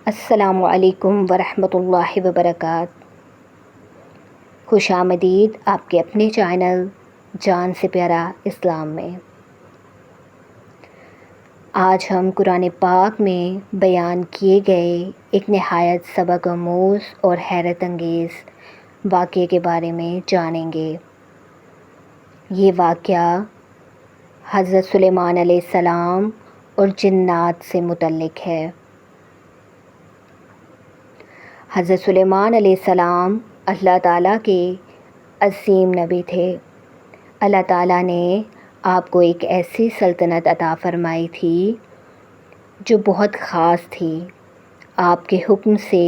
السلام علیکم ورحمۃ اللہ وبرکاتہ۔ خوش آمدید آپ کے اپنے چینل جان سے پیارا اسلام میں۔ آج ہم قرآن پاک میں بیان کیے گئے ایک نہایت سبق آموز اور حیرت انگیز واقعے کے بارے میں جانیں گے۔ یہ واقعہ حضرت سلیمان علیہ السلام اور جنات سے متعلق ہے۔ حضرت سلیمان علیہ السلام اللہ تعالیٰ کے عظیم نبی تھے۔ اللہ تعالیٰ نے آپ کو ایک ایسی سلطنت عطا فرمائی تھی جو بہت خاص تھی۔ آپ کے حکم سے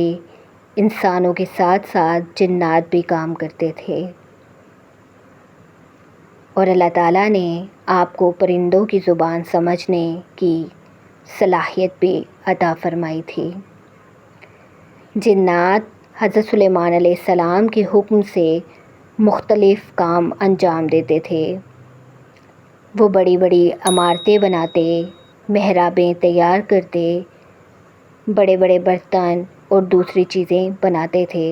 انسانوں کے ساتھ ساتھ جنات بھی کام کرتے تھے، اور اللہ تعالیٰ نے آپ کو پرندوں کی زبان سمجھنے کی صلاحیت بھی عطا فرمائی تھی۔ جنات حضرت سلیمان علیہ السلام کے حکم سے مختلف کام انجام دیتے تھے۔ وہ بڑی بڑی عمارتیں بناتے، محرابیں تیار کرتے، بڑے بڑے برتن اور دوسری چیزیں بناتے تھے۔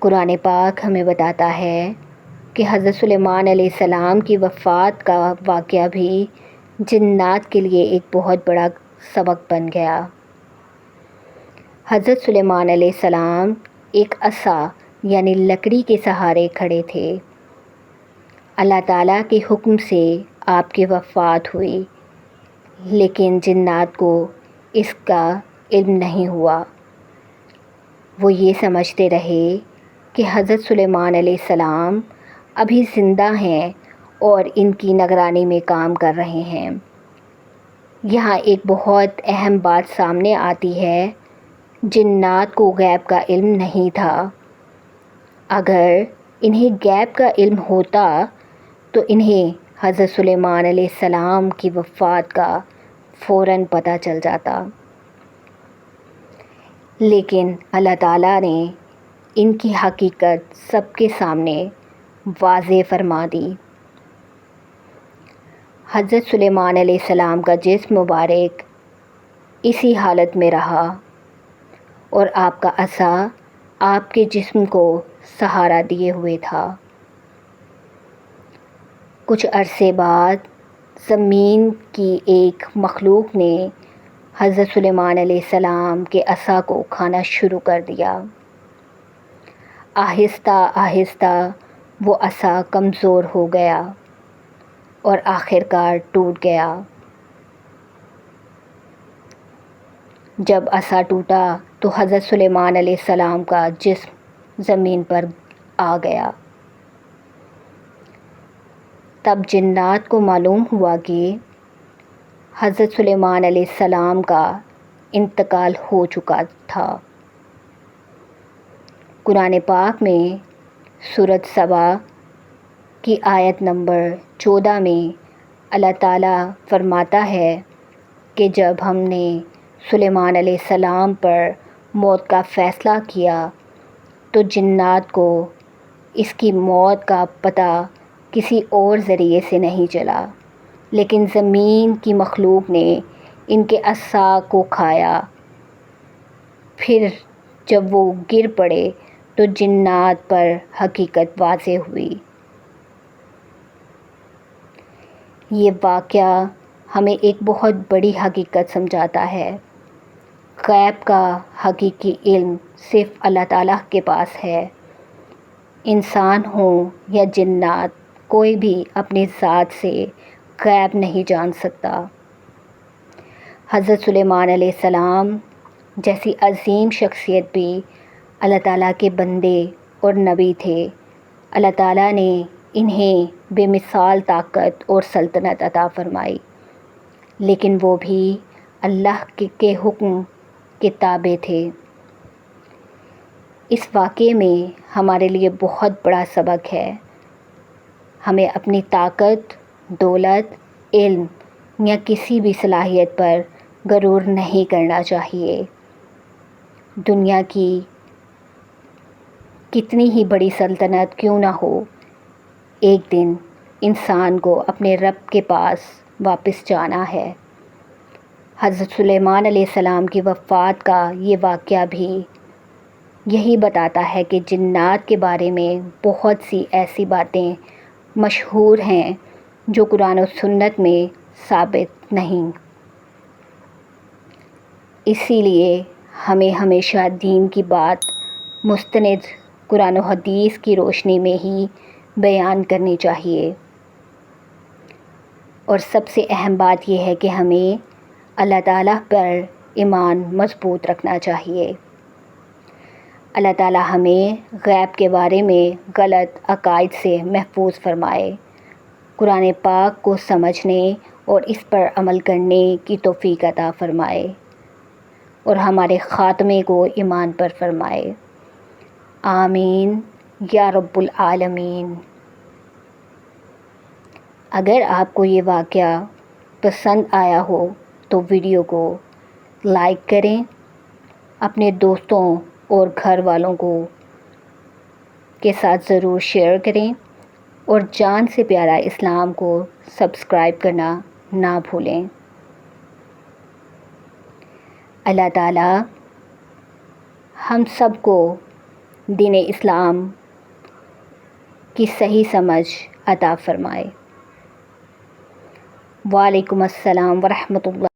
قرآن پاک ہمیں بتاتا ہے کہ حضرت سلیمان علیہ السلام کی وفات کا واقعہ بھی جنات کے لیے ایک بہت بڑا سبق بن گیا۔ حضرت سلیمان علیہ السلام ایک عصا یعنی لکڑی کے سہارے کھڑے تھے۔ اللہ تعالیٰ کے حکم سے آپ کی وفات ہوئی، لیکن جنات کو اس کا علم نہیں ہوا۔ وہ یہ سمجھتے رہے کہ حضرت سلیمان علیہ السلام ابھی زندہ ہیں اور ان کی نگرانی میں کام کر رہے ہیں۔ یہاں ایک بہت اہم بات سامنے آتی ہے، جنات کو غیب کا علم نہیں تھا۔ اگر انہیں غیب کا علم ہوتا تو انہیں حضرت سلیمان علیہ السلام کی وفات کا فوراً پتہ چل جاتا، لیکن اللہ تعالیٰ نے ان کی حقیقت سب کے سامنے واضح فرما دی۔ حضرت سلیمان علیہ السلام کا جسم مبارک اسی حالت میں رہا اور آپ کا عصا آپ کے جسم کو سہارا دیے ہوئے تھا۔ کچھ عرصے بعد زمین کی ایک مخلوق نے حضرت سلیمان علیہ السلام کے عصا کو کھانا شروع کر دیا۔ آہستہ آہستہ وہ عصا کمزور ہو گیا اور آخرکار ٹوٹ گیا۔ جب عصا ٹوٹا تو حضرت سلیمان علیہ السلام کا جسم زمین پر آ گیا۔ تب جنات کو معلوم ہوا کہ حضرت سلیمان علیہ السلام کا انتقال ہو چکا تھا۔ قرآن پاک میں سورۃ سبا کی آیت نمبر 14 میں اللہ تعالیٰ فرماتا ہے کہ جب ہم نے سلیمان علیہ السلام پر موت کا فیصلہ کیا تو جنات کو اس کی موت کا پتہ کسی اور ذریعے سے نہیں چلا، لیکن زمین کی مخلوق نے ان کے عصا کو کھایا۔ پھر جب وہ گر پڑے تو جنات پر حقیقت واضح ہوئی۔ یہ واقعہ ہمیں ایک بہت بڑی حقیقت سمجھاتا ہے۔ غیب کا حقیقی علم صرف اللہ تعالیٰ کے پاس ہے۔ انسان ہوں یا جنات، کوئی بھی اپنی ذات سے غیب نہیں جان سکتا۔ حضرت سلیمان علیہ السلام جیسی عظیم شخصیت بھی اللہ تعالیٰ کے بندے اور نبی تھے۔ اللہ تعالیٰ نے انہیں بے مثال طاقت اور سلطنت عطا فرمائی، لیکن وہ بھی اللہ کے حکم کے تابع تھے۔ اس واقعے میں ہمارے لیے بہت بڑا سبق ہے۔ ہمیں اپنی طاقت، دولت، علم یا کسی بھی صلاحیت پر غرور نہیں کرنا چاہیے۔ دنیا کی کتنی ہی بڑی سلطنت کیوں نہ ہو، ایک دن انسان کو اپنے رب کے پاس واپس جانا ہے۔ حضرت سلیمان علیہ السلام کی وفات کا یہ واقعہ بھی یہی بتاتا ہے کہ جنات کے بارے میں بہت سی ایسی باتیں مشہور ہیں جو قرآن و سنت میں ثابت نہیں۔ اسی لیے ہمیں ہمیشہ دین کی بات مستند قرآن و حدیث کی روشنی میں ہی بیان کرنی چاہیے۔ اور سب سے اہم بات یہ ہے کہ ہمیں اللہ تعالیٰ پر ایمان مضبوط رکھنا چاہیے۔ اللہ تعالیٰ ہمیں غیب کے بارے میں غلط عقائد سے محفوظ فرمائے، قرآن پاک کو سمجھنے اور اس پر عمل کرنے کی توفیق عطا فرمائے، اور ہمارے خاتمے کو ایمان پر فرمائے۔ آمین یا رب العالمین۔ اگر آپ کو یہ واقعہ پسند آیا ہو تو ویڈیو کو لائک کریں، اپنے دوستوں اور گھر والوں کے ساتھ ضرور شیئر کریں، اور جان سے پیارا اسلام کو سبسکرائب کرنا نہ بھولیں۔ اللہ تعالیٰ ہم سب کو دین اسلام کی صحیح سمجھ عطا فرمائے۔ وعلیکم السلام ورحمۃ اللہ۔